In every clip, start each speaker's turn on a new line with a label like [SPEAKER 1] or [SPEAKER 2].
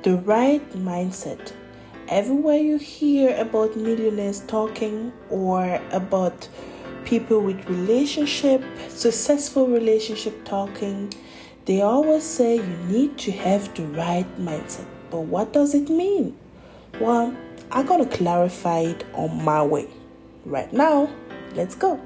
[SPEAKER 1] The right mindset. Everywhere you hear about millionaires talking or about people with successful relationship talking, they always say you need to have the right mindset. But what does it mean? Well, I'm going to clarify it on my way. Right now, let's go.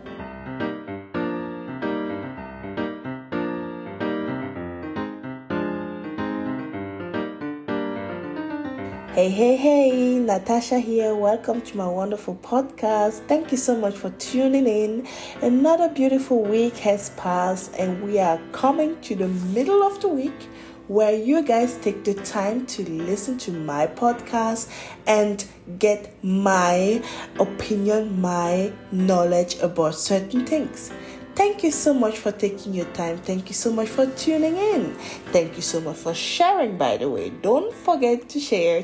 [SPEAKER 1] Hey, Natasha here. Welcome to my wonderful podcast. Thank you so much for tuning in. Another beautiful week has passed and we are coming to the middle of the week where you guys take the time to listen to my podcast and get my opinion, my knowledge about certain things. Thank you so much for taking your time. Thank you so much for tuning in. Thank you so much for sharing, by the way. Don't forget to share,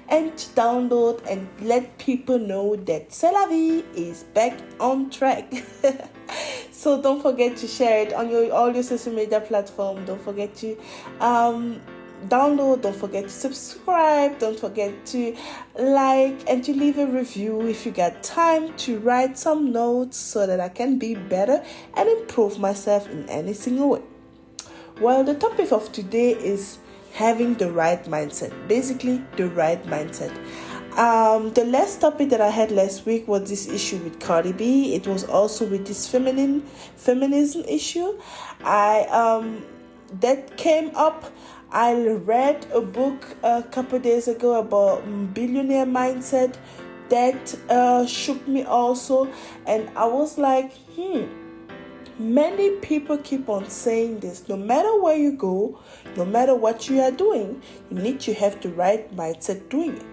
[SPEAKER 1] and to download and let people know that Selavi is back on track. So don't forget to share it on all your social media platforms. Don't forget to download, don't forget to subscribe, don't forget to like and to leave a review if you got time to write some notes so that I can be better and improve myself in any single way. Well, the topic of today is having the right mindset. Basically, the right mindset. The last topic that I had last week was this issue with Cardi B. It was also with this feminism issue. That came up. I read a book a couple days ago about billionaire mindset that shook me also, and I was like, many people keep on saying this. No matter where you go, no matter what you are doing, you need to have the right mindset doing it.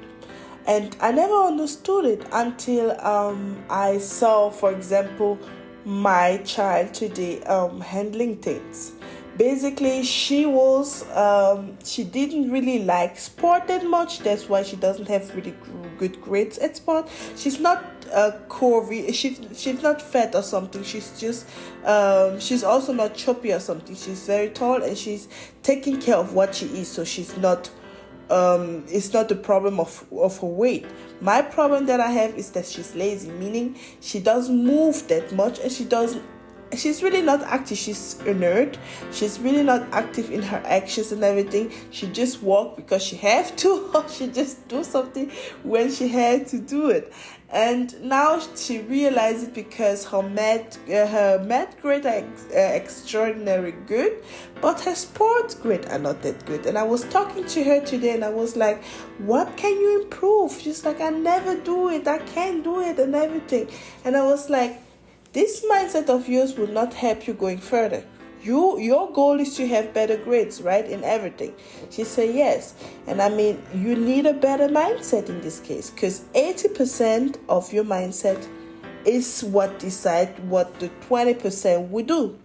[SPEAKER 1] And I never understood it until I saw, for example, my child today handling things. Basically, she didn't really like sport that much. That's why she doesn't have really good grades at sport. She's not curvy. She's not fat or something. She's just she's also not chubby or something. She's very tall and she's taking care of what she eats. So she's not. It's not the problem of her weight. My problem that I have is that she's lazy, meaning she doesn't move that much and she's really not active. She's a nerd. She's really not active in her actions and everything. She just walk because she have to, or she just do something when she had to do it. And now she realizes because her math grade are extraordinary good, but her sports grade are not that good. And I was talking to her today and I was like, what can you improve? She's like, I never do it. I can't do it and everything. And I was like, this mindset of yours will not help you going further. Your goal is to have better grades, right? In everything. She said yes. And I mean, you need a better mindset in this case, because 80% of your mindset is what decide what the 20% will do.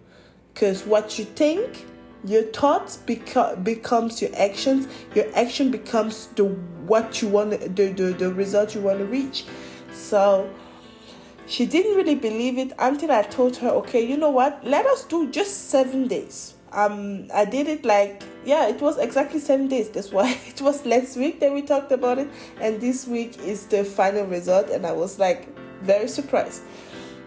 [SPEAKER 1] Because what you think, your thoughts becomes your actions. Your action becomes the result you want to reach. So she didn't really believe it until I told her, okay, you know what? Let us do just 7 days. I did it it was exactly 7 days. That's why it was last week that we talked about it. And this week is the final result. And I was very surprised.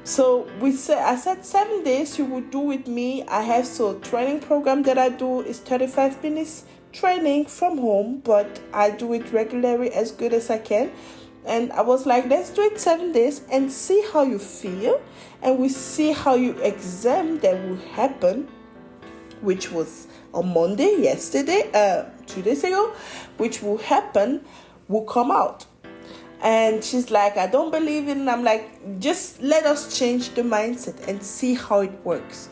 [SPEAKER 1] So I said 7 days you would do with me. I have training program that I do is 35 minutes training from home, but I do it regularly as good as I can. And I was like, let's do it 7 days and see how you feel. And we see how your exam that will happen, which was on Monday, 2 days ago, which will come out. And she's like, I don't believe it. And I'm like, just let us change the mindset and see how it works.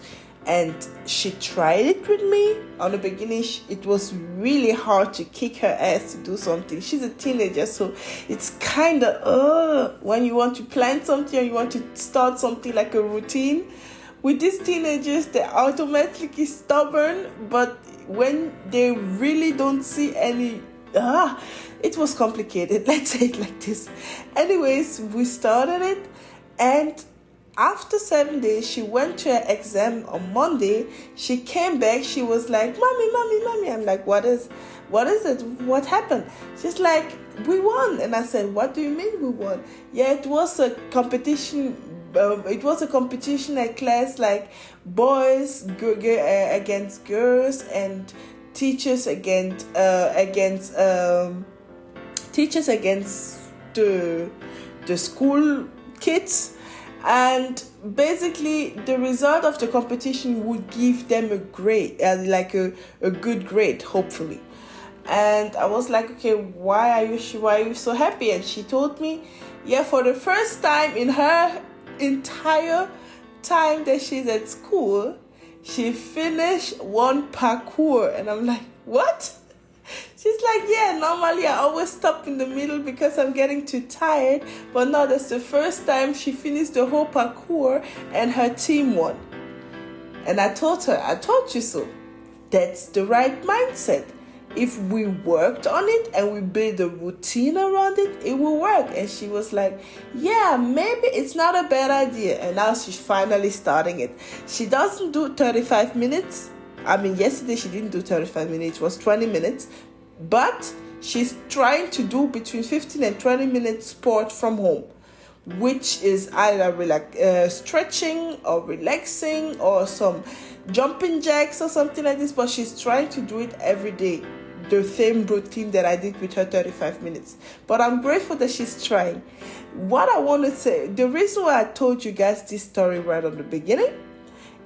[SPEAKER 1] And she tried it with me. On the beginning, it was really hard to kick her ass to do something. She's a teenager, so it's kind of, when you want to plan something or you want to start something like a routine. With these teenagers, they're automatically stubborn, but when they really don't see any, it was complicated. Let's say it like this. Anyways, we started it, and After 7 days, she went to her exam on Monday. She came back. She was like, "Mommy, mommy, mommy." I'm like, what is it? What happened? She's like, "We won." And I said, "What do you mean we won?" "Yeah, it was a competition. It was a competition at class, like boys against girls and teachers against teachers against the school kids." And basically, the result of the competition would give them a grade, like a good grade, hopefully. And I was like, "Okay, why are you so happy?" And she told me, yeah, for the first time in her entire time that she's at school, she finished one parkour. And I'm like, "What?" She's like, "Yeah, normally I always stop in the middle because I'm getting too tired. But now that's the first time she finished the whole parkour and her team won." And I told her, "I told you so. That's the right mindset. If we worked on it and we build a routine around it, it will work." And she was like, "Yeah, maybe it's not a bad idea." And now she's finally starting it. She doesn't do 35 minutes. I mean, yesterday she didn't do 35 minutes. It was 20 minutes. But she's trying to do between 15 and 20 minutes sport from home, which is either stretching or relaxing or some jumping jacks or something like this. But she's trying to do it every day, the same routine that I did with her 35 minutes. But I'm grateful that she's trying. What I want to say, the reason why I told you guys this story right on the beginning,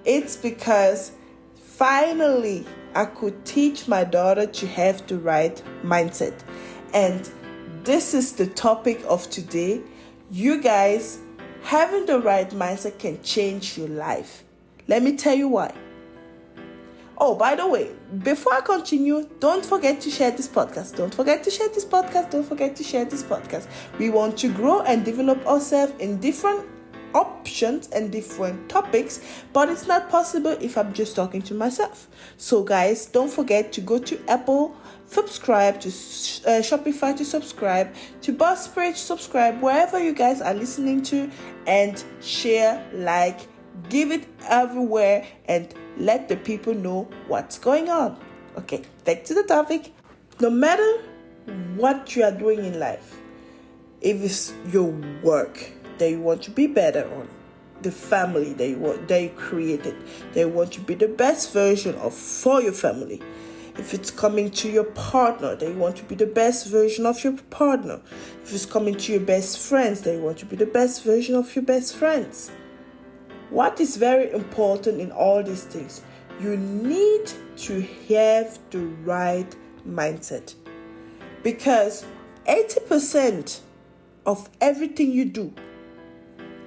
[SPEAKER 1] it's because finally I could teach my daughter to have the right mindset. And this is the topic of today. You guys, having the right mindset can change your life. Let me tell you why. Oh, by the way, before I continue, don't forget to share this podcast. Don't forget to share this podcast. Don't forget to share this podcast. We want to grow and develop ourselves in different options and different topics, but it's not possible if I'm just talking to myself. So guys, don't forget to go to Apple, subscribe, to Shopify to subscribe, to Buzzsprout subscribe, wherever you guys are listening to, and share, like, give it everywhere, and let the people know what's going on. Okay, back to the topic. No matter what you are doing in life, if it's your work that you want to be better on, the family that you created, that you want to be the best version of for your family. If it's coming to your partner, that you want to be the best version of your partner. If it's coming to your best friends, that you want to be the best version of your best friends. What is very important in all these things? You need to have the right mindset. Because 80% of everything you do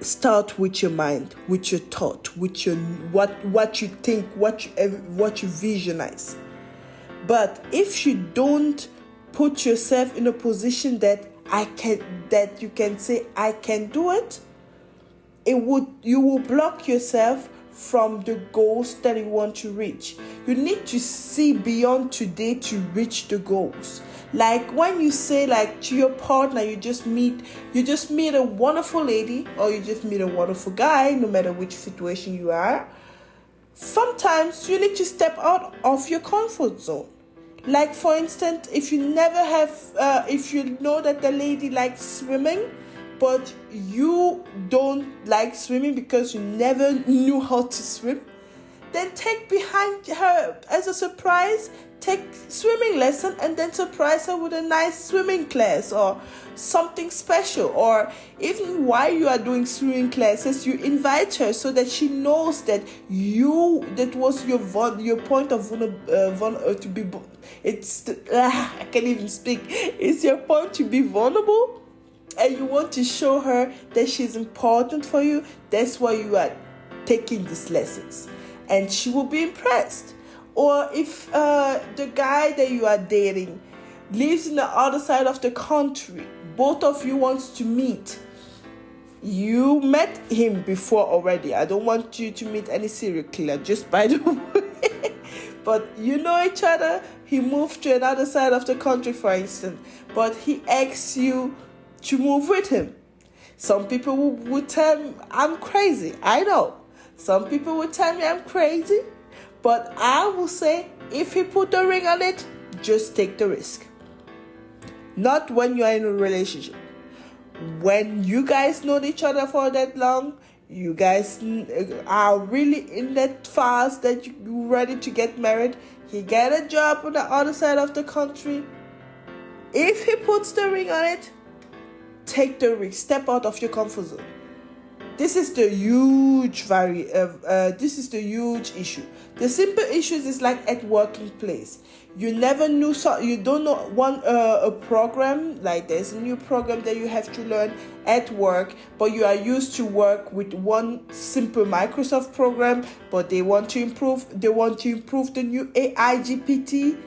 [SPEAKER 1] start with your mind, with your thought, with your what you think, what you visualize. But if you don't put yourself in a position that you can say, "I can do it," you will block yourself from the goals that you want to reach. You need to see beyond today to reach the goals. Like when you say, like, to your partner, you just meet a wonderful lady, or you just meet a wonderful guy, no matter which situation you are. Sometimes you need to step out of your comfort zone. Like, for instance, if you know that the lady likes swimming, but you don't like swimming because you never knew how to swim, then take behind her as a surprise, take swimming lesson, and then surprise her with a nice swimming class or something special. Or even while you are doing swimming classes, you invite her so that she knows that that was your point of to be. I can't even speak. It's your point to be vulnerable. And you want to show her that she's important for you. That's why you are taking these lessons. And she will be impressed. Or if the guy that you are dating lives in the other side of the country, both of you wants to meet. You met him before already. I don't want you to meet any serial killer, just by the way. But you know each other. He moved to another side of the country, for instance. But he asks you to move with him. Some people would tell me I'm crazy. I know. Some people would tell me I'm crazy. But I will say, if he put a ring on it, just take the risk. Not when you're in a relationship. When you guys know each other for that long, you guys are really in that phase that you're ready to get married. He get a job on the other side of the country. If he puts the ring on it, take the risk. Step out of your comfort zone. This is the huge this is the huge issue. The simple issues is like at working place. You never knew, so you don't know a program, like there's a new program that you have to learn at work, but you are used to work with one simple Microsoft program, but they want to improve the new AI GPT.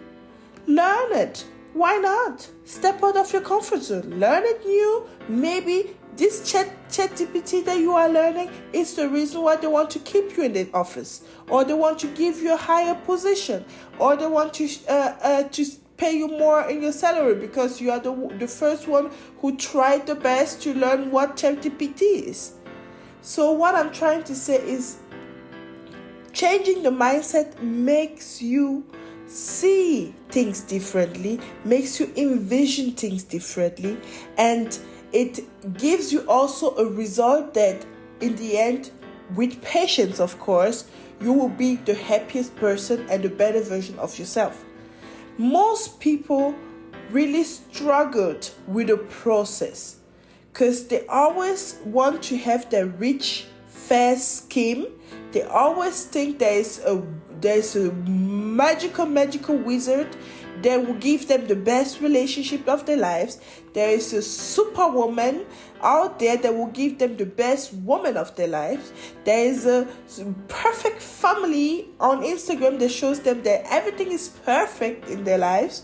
[SPEAKER 1] Learn it. Why not? Step out of your comfort zone. Learn it new. Maybe this chat GPT that you are learning is the reason why they want to keep you in the office, or they want to give you a higher position, or they want to pay you more in your salary because you are the first one who tried the best to learn what chat GPT is. So what I'm trying to say is, changing the mindset makes you see things differently, makes you envision things differently, and it gives you also a result that in the end, with patience of course, you will be the happiest person and the better version of yourself. Most people really struggled with the process because they always want to have the rich, fast scheme. They always think there's a magical wizard that will give them the best relationship of their lives. There is a superwoman out there that will give them the best woman of their lives. There is a perfect family on Instagram that shows them that everything is perfect in their lives.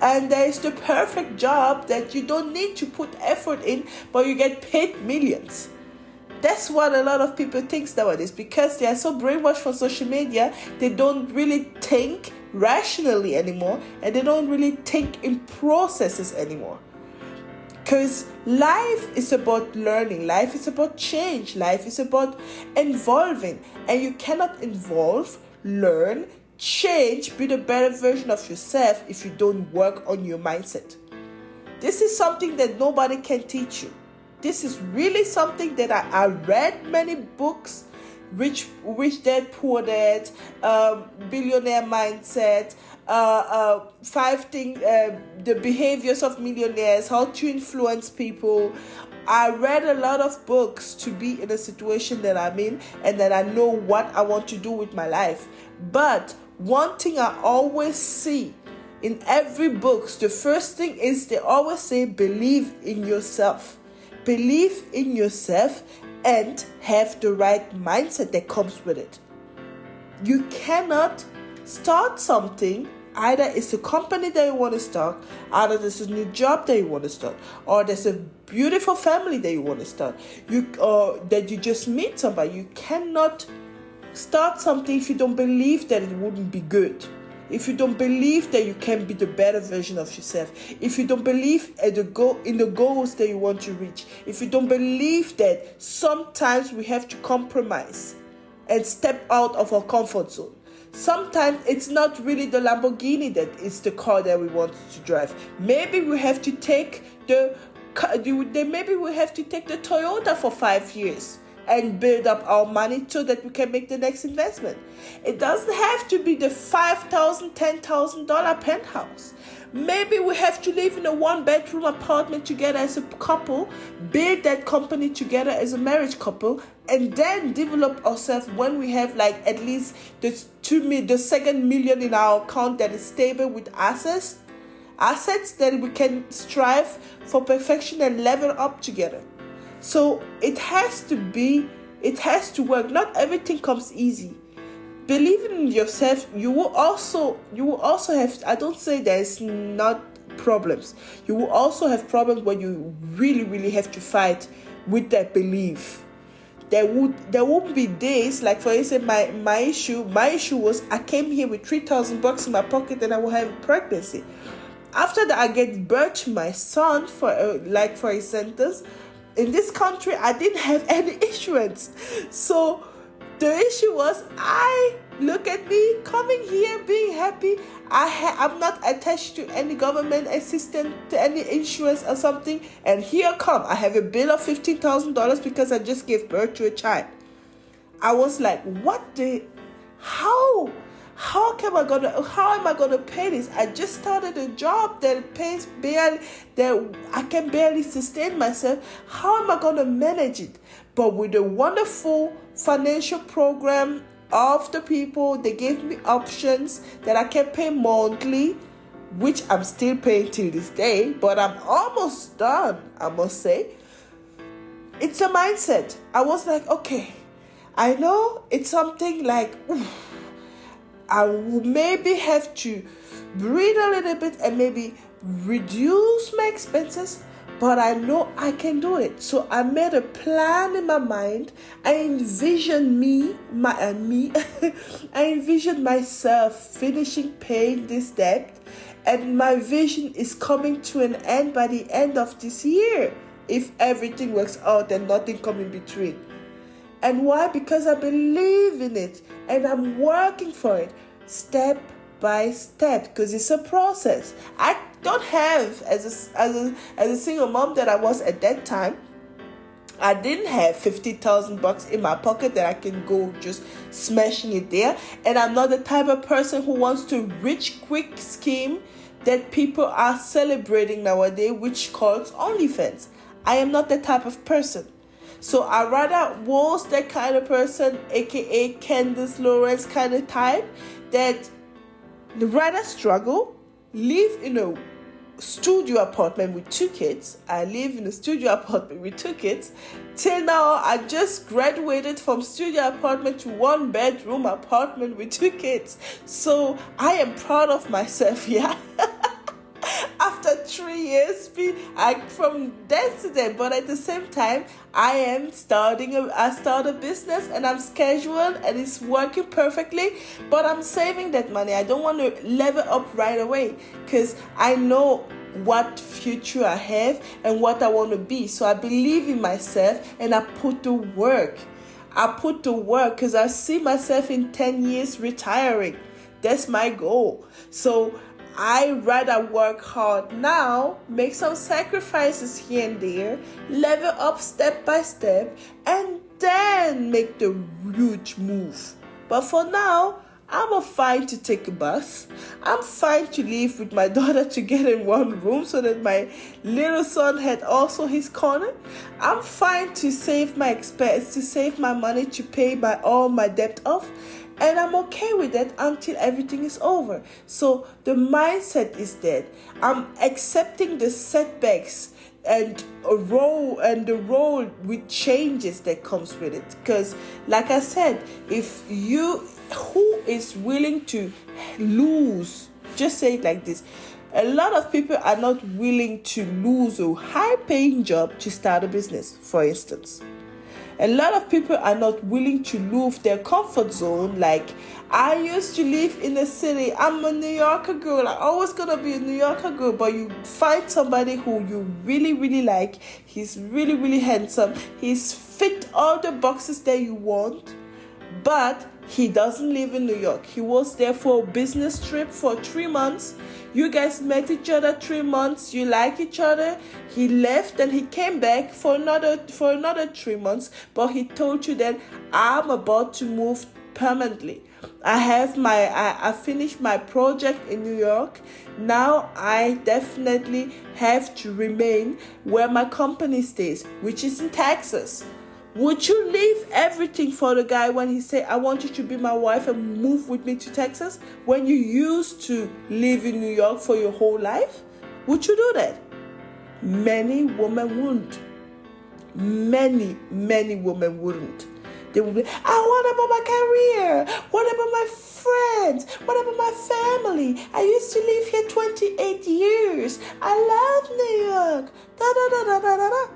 [SPEAKER 1] And there is the perfect job that you don't need to put effort in, but you get paid millions. That's what a lot of people think nowadays, because they are so brainwashed from social media. They don't really think rationally anymore, and they don't really think in processes anymore. Because life is about learning, life is about change, life is about evolving, and you cannot evolve, learn, change, be the better version of yourself if you don't work on your mindset. This is something that nobody can teach you. This is really something that I read many books, Rich Dad, Poor Dad, Billionaire Mindset, 5 things, the behaviors of millionaires, how to influence people. I read a lot of books to be in a situation that I'm in and that I know what I want to do with my life. But one thing I always see in every book, the first thing is they always say, believe in yourself. Believe in yourself and have the right mindset that comes with it. You cannot start something, either it's a company that you want to start, either there's a new job that you want to start, or there's a beautiful family that you want to start, that you just meet somebody. You cannot start something if you don't believe that it wouldn't be good. If you don't believe that you can be the better version of yourself, if you don't believe in the goals that you want to reach, if you don't believe that sometimes we have to compromise and step out of our comfort zone. Sometimes it's not really the Lamborghini that is the car that we want to drive. Maybe we have to take the Toyota for 5 years and build up our money so that we can make the next investment. It doesn't have to be the $5,000, $10,000 penthouse. Maybe we have to live in a 1-bedroom apartment together as a couple, build that company together as a marriage couple, and then develop ourselves when we have like at least the $2 million in our account that is stable with assets that we can strive for perfection and level up together. So it has to work. Not everything comes easy. Believing in yourself, you will also have, I don't say there's not problems. You will also have problems when you really, really have to fight with that belief. There won't be days, like for instance, my issue was I came here with $3,000 in my pocket and I will have a pregnancy. After that, I gave birth to my son for a sentence. in this country, I didn't have any insurance. So the issue was, I look at me coming here being happy. I'm not attached to any government assistance, to any insurance or something. And here come, I have a bill of $15,000 because I just gave birth to a child. I was like, how am I gonna pay this? I just started a job that pays barely, that I can barely sustain myself. How am I gonna manage it? But with a wonderful financial program of the people, they gave me options that I can pay monthly, which I'm still paying till this day, but I'm almost done, I must say. It's a mindset. I was like, okay, I know it's something like, I will maybe have to breathe a little bit and maybe reduce my expenses, but I know I can do it. So I made a plan in my mind. I envisioned I envisioned myself finishing paying this debt, and my vision is coming to an end by the end of this year, if everything works out and nothing comes in between. And why? Because I believe in it and I'm working for it step by step, because it's a process. I don't have, as a single mom that I was at that time, I didn't have $50,000 in my pocket that I can go just smashing it there. And I'm not the type of person who wants to rich quick scheme that people are celebrating nowadays, which calls OnlyFans. I am not the type of person. So I rather was that kind of person, aka Candace Lawrence kind of type, that rather struggle, live in a studio apartment with 2 kids. I live in a studio apartment with 2 kids. Till now, I just graduated from studio apartment to 1-bedroom apartment with 2 kids. So I am proud of myself, yeah. After 3 years, from then to then, but at the same time, I start a business and I'm scheduled and it's working perfectly, but I'm saving that money. I don't want to level up right away because I know what future I have and what I want to be. So I believe in myself and I put to work. Because I see myself in 10 years retiring. That's my goal. So I rather work hard now, make some sacrifices here and there, level up step by step, and then make the huge move. But for now, I'm fine to take a bus. I'm fine to live with my daughter together in one room so that my little son had also his corner. I'm fine to save my expense, to save my money to pay all my debt off. And I'm okay with that until everything is over. So the mindset is that I'm accepting the setbacks and the role with changes that comes with it. Because like I said, who is willing to lose, just say it like this, a lot of people are not willing to lose a high-paying job to start a business, for instance. A lot of people are not willing to leave their comfort zone. Like, I used to live in the city. I'm a New Yorker girl. I'm always going to be a New Yorker girl. But you find somebody who you really, really like. He's really, really handsome. He's fit all the boxes that you want. But he doesn't live in New York. He was there for a business trip for 3 months. You guys met each other 3 months. You like each other. He left and he came back for another 3 months. But he told you that I'm about to move permanently. I finished my project in New York. Now I definitely have to remain where my company stays, which is in Texas. Would you leave everything for the guy when he say, I want you to be my wife and move with me to Texas, when you used to live in New York for your whole life? Would you do that? Many women wouldn't. Many women wouldn't. They would be, what about my career? What about my friends? What about my family? I used to live here 28 years. I love New York.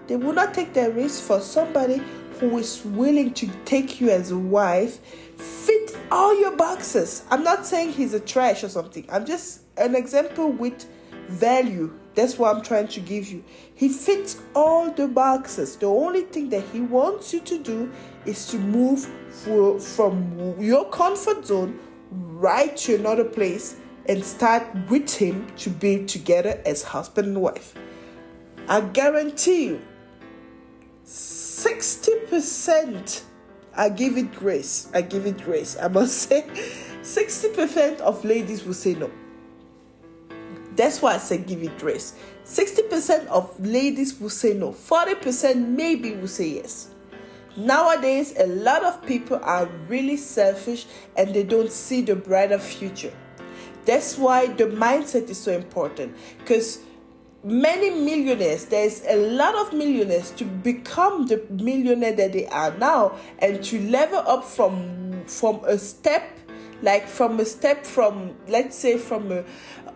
[SPEAKER 1] They would not take that risk for somebody who is willing to take you as a wife, fit all your boxes. I'm not saying he's a trash or something. I'm just an example with value. That's what I'm trying to give you. He fits all the boxes. The only thing that he wants you to do is to move from your comfort zone right to another place and start with him to build together as husband and wife. I guarantee you, 60%, I give it grace. I must say, 60% of ladies will say no. That's why I say give it grace. 60% of ladies will say no. 40% maybe will say yes. Nowadays, a lot of people are really selfish and they don't see the brighter future. That's why the mindset is so important. Because many millionaires, there's a lot of millionaires to become the millionaire that they are now and to level up from a step, let's say from a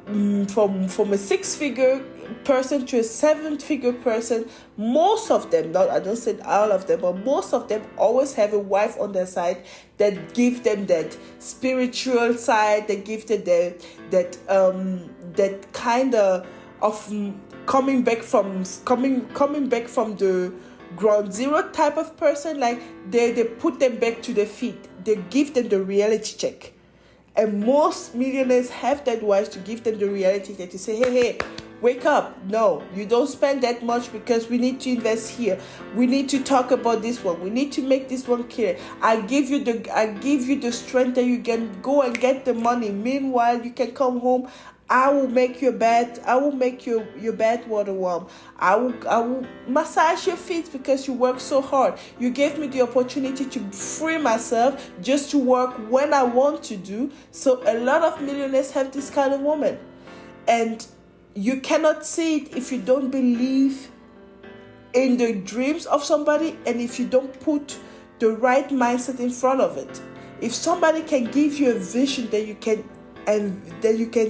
[SPEAKER 1] 6-figure person to a 7-figure person. Most of them, I don't say all of them, but most of them always have a wife on their side that give them that spiritual side, that give them that kind of coming back from the ground zero type of person. Like they put them back to their feet. They give them the reality check. And most millionaires have that wife to give them the reality check, to say, hey, wake up. No, you don't spend that much because we need to invest here. We need to talk about this one. We need to make this one clear. I give you the strength that you can go and get the money. Meanwhile, you can come home. I will make your bed. I will make your bed water warm. I will massage your feet because you work so hard. You gave me the opportunity to free myself just to work when I want to do. So a lot of millionaires have this kind of woman. And you cannot see it if you don't believe in the dreams of somebody and if you don't put the right mindset in front of it. If somebody can give you a vision that you can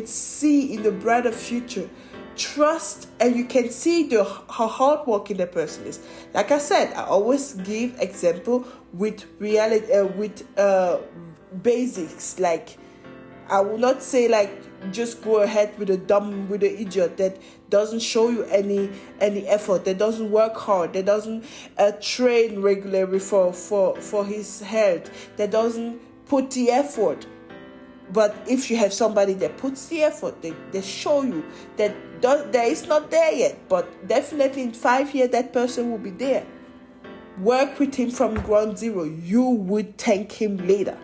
[SPEAKER 1] see in the brighter future, trust, and you can see how hardworking the person is. Like I said, I always give example with reality, basics. Like I will not say like just go ahead with the idiot that doesn't show you any effort, that doesn't work hard, that doesn't train regularly for his health, that doesn't put the effort. But if you have somebody that puts the effort, they show you that there is not there yet, but definitely in 5 years that person will be there. Work with him from ground zero. You would thank him later.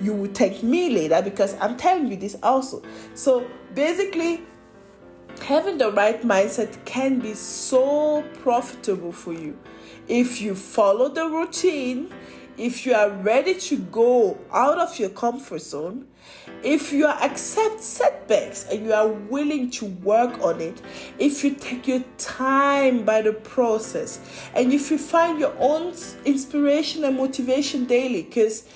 [SPEAKER 1] You would thank me later because I'm telling you this also. So basically, having the right mindset can be so profitable for you if you follow the routine, if you are ready to go out of your comfort zone, if you accept setbacks and you are willing to work on it, if you take your time by the process, and if you find your own inspiration and motivation daily. Because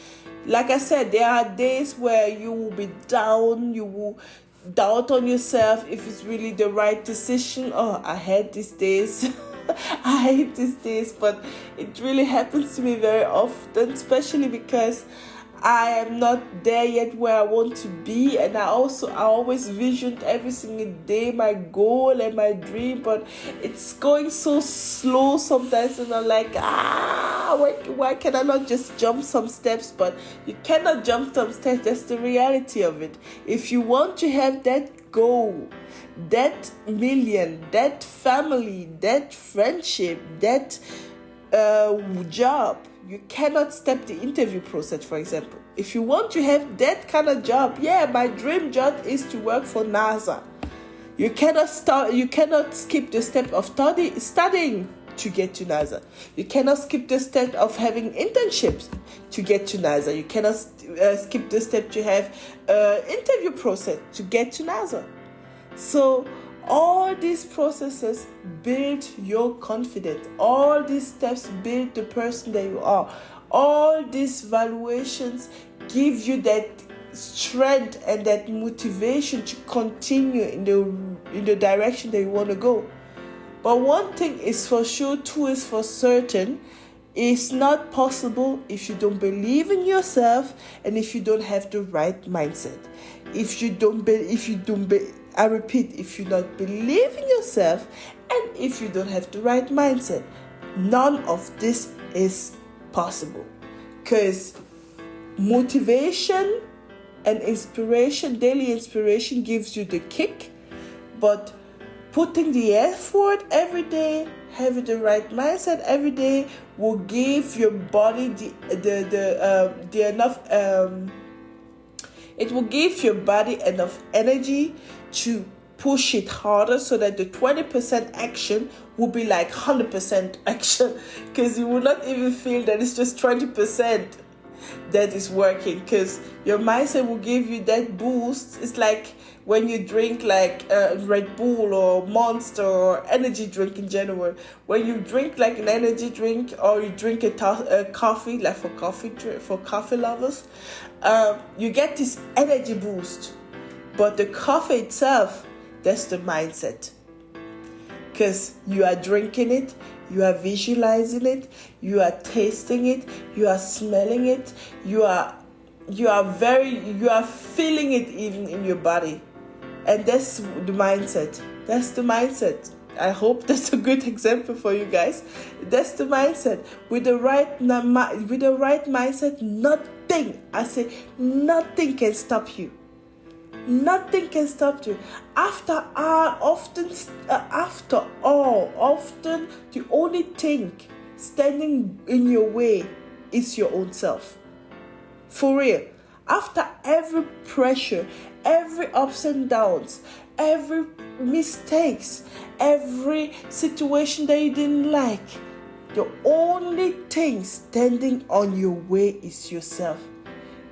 [SPEAKER 1] like I said, there are days where you will be down, you will doubt on yourself if it's really the right decision. Oh, I had these days. I hate these days, but it really happens to me very often, especially because I am not there yet where I want to be, and I always visioned every single day my goal and my dream, but it's going so slow sometimes, and I'm like, why can I not just jump some steps? But you cannot jump some steps. That's the reality of it. If you want to have that goal, that million, that family, that friendship, that job, you cannot step the interview process, for example. If you want to have that kind of job, my dream job is to work for NASA. You cannot skip the step of studying to get to NASA. You cannot skip the step of having internships to get to NASA. You cannot skip the step to have interview process to get to NASA. So all these processes build your confidence. All these steps build the person that you are. All these valuations give you that strength and that motivation to continue in the direction that you want to go. But one thing is for sure, two is for certain. It's not possible if you don't believe in yourself and if you don't have the right mindset. I repeat, if you don't believe in yourself and if you don't have the right mindset, none of this is possible. Because motivation and inspiration, daily inspiration, gives you the kick, but putting the effort every day, having the right mindset every day, will give your body the enough. It will give your body enough energy to push it harder, so that the 20% action will be like 100% action, because you will not even feel that it's just 20% that is working, because your mindset will give you that boost. It's like when you drink like Red Bull or Monster or energy drink in general. When you drink like an energy drink, or you drink a coffee, like for coffee lovers, you get this energy boost. But the coffee itself, that's the mindset. Because you are drinking it, you are visualizing it, you are tasting it, you are smelling it, you are feeling it even in your body. And that's the mindset. That's the mindset. I hope that's a good example for you guys. That's the mindset. With the right mindset, nothing can stop you. Nothing can stop you. Often the only thing standing in your way is your own self. For real. After every pressure, every ups and downs, every mistakes, every situation that you didn't like, the only thing standing on your way is yourself.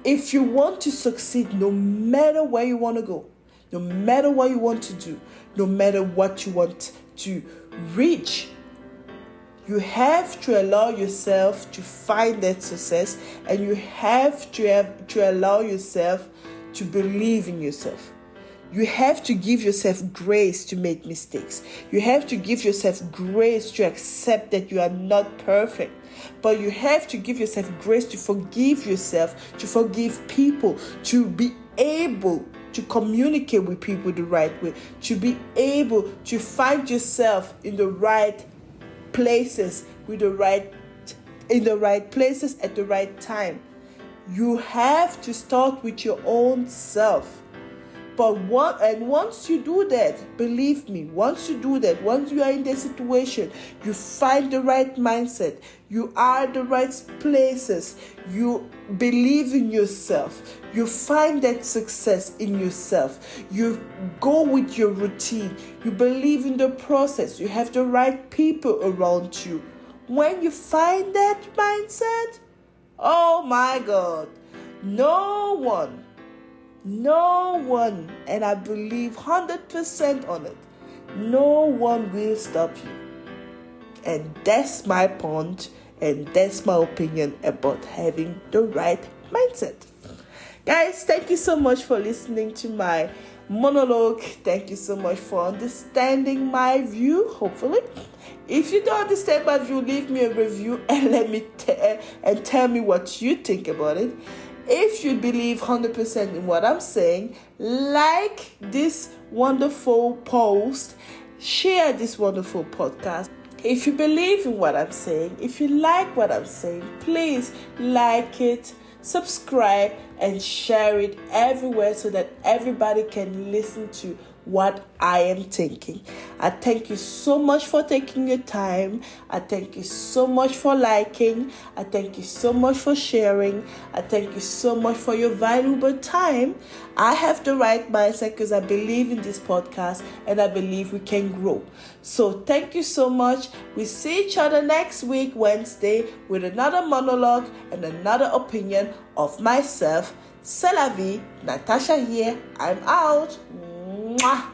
[SPEAKER 1] If you want to succeed, no matter where you want to go, no matter what you want to do, no matter what you want to reach, you have to allow yourself to find that success, and you have to allow yourself to believe in yourself. You have to give yourself grace to make mistakes. You have to give yourself grace to accept that you are not perfect. But you have to give yourself grace to forgive yourself, to forgive people, to be able to communicate with people the right way, to be able to find yourself in the right places in the right places at the right time. You have to start with your own self. But once you do that, believe me, once you are in the situation, you find the right mindset, you are in the right places, you believe in yourself, you find that success in yourself, you go with your routine, you believe in the process, you have the right people around you. When you find that mindset, oh my God, no one, and I believe 100% on it, no one will stop you. And that's my point, and that's my opinion about having the right mindset. Guys, thank you so much for listening to my monologue. Thank you so much for understanding my view, hopefully. If you don't understand my view, leave me a review and tell me what you think about it. If you believe 100% in what I'm saying, like this wonderful post, share this wonderful podcast. If you believe in what I'm saying, if you like what I'm saying, please like it, subscribe, and share it everywhere so that everybody can listen to what I am thinking. I thank you so much for taking your time. I thank you so much for liking. I thank you so much for sharing. I thank you so much for your valuable time. I have the right mindset because I believe in this podcast and I believe we can grow. So thank you so much. We see each other next week, Wednesday, with another monologue and another opinion of myself. Selavi, Natasha here. I'm out. Mwah.